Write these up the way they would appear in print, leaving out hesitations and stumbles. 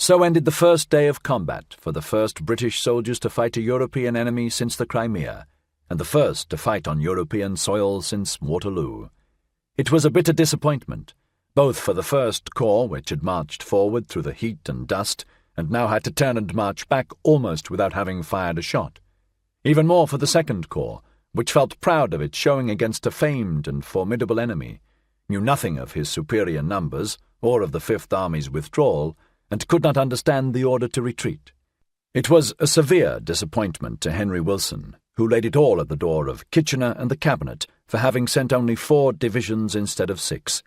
So ended the first day of combat for the first British soldiers to fight a European enemy since the Crimea, and the first to fight on European soil since Waterloo. It was a bitter disappointment, both for the First Corps, which had marched forward through the heat and dust, and now had to turn and march back almost without having fired a shot. Even more for the Second Corps, which felt proud of its showing against a famed and formidable enemy, knew nothing of his superior numbers or of the Fifth Army's withdrawal, and could not understand the order to retreat. It was a severe disappointment to Henry Wilson, who laid it all at the door of Kitchener and the Cabinet for having sent only 4 divisions instead of 6.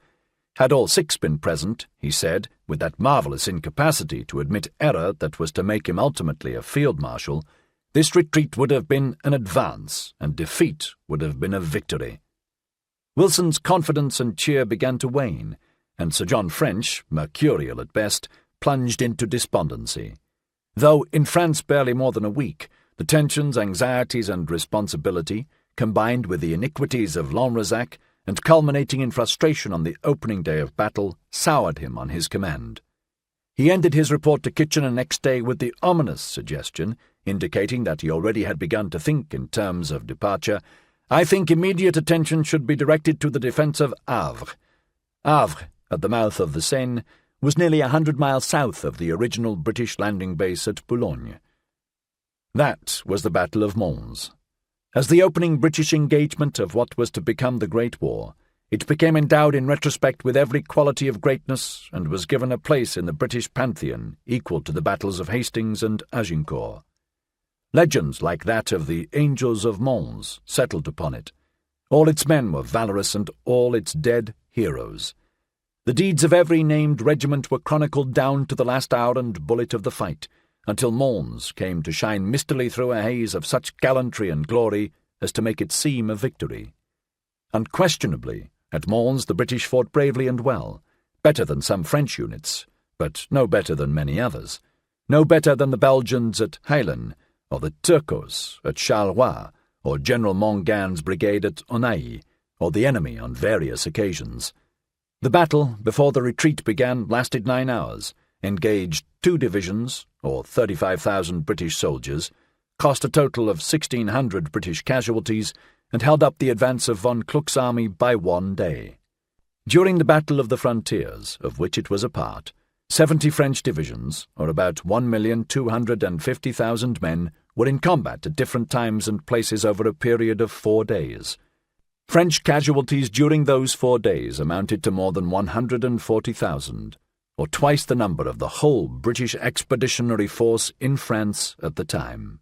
Had all 6 been present, he said, with that marvellous incapacity to admit error that was to make him ultimately a field marshal, this retreat would have been an advance, and defeat would have been a victory. Wilson's confidence and cheer began to wane, and Sir John French, mercurial at best, plunged into despondency. Though in France barely more than a week, the tensions, anxieties, and responsibility, combined with the iniquities of Lanrezac, and culminating in frustration on the opening day of battle, soured him on his command. He ended his report to Kitchener next day with the ominous suggestion, indicating that he already had begun to think in terms of departure, "I think immediate attention should be directed to the defence of Havre." Havre, at the mouth of the Seine, was nearly 100 miles south of the original British landing base at Boulogne. That was the Battle of Mons. As the opening British engagement of what was to become the Great War, it became endowed in retrospect with every quality of greatness and was given a place in the British pantheon equal to the battles of Hastings and Agincourt. Legends like that of the Angels of Mons settled upon it. All its men were valorous and all its dead heroes. The deeds of every named regiment were chronicled down to the last hour and bullet of the fight, until Mons came to shine mistily through a haze of such gallantry and glory as to make it seem a victory. Unquestionably, at Mons the British fought bravely and well, better than some French units, but no better than many others, no better than the Belgians at Heilen, or the Turcos at Charleroi, or General Mongan's brigade at Onaï, or the enemy on various occasions. The battle, before the retreat began, lasted 9 hours, engaged 2 divisions, or 35,000 British soldiers, cost a total of 1,600 British casualties, and held up the advance of von Kluck's army by 1 day. During the Battle of the Frontiers, of which it was a part, 70 French divisions, or about 1,250,000 men, were in combat at different times and places over a period of 4 days. French casualties during those 4 days amounted to more than 140,000, or twice the number of the whole British expeditionary force in France at the time.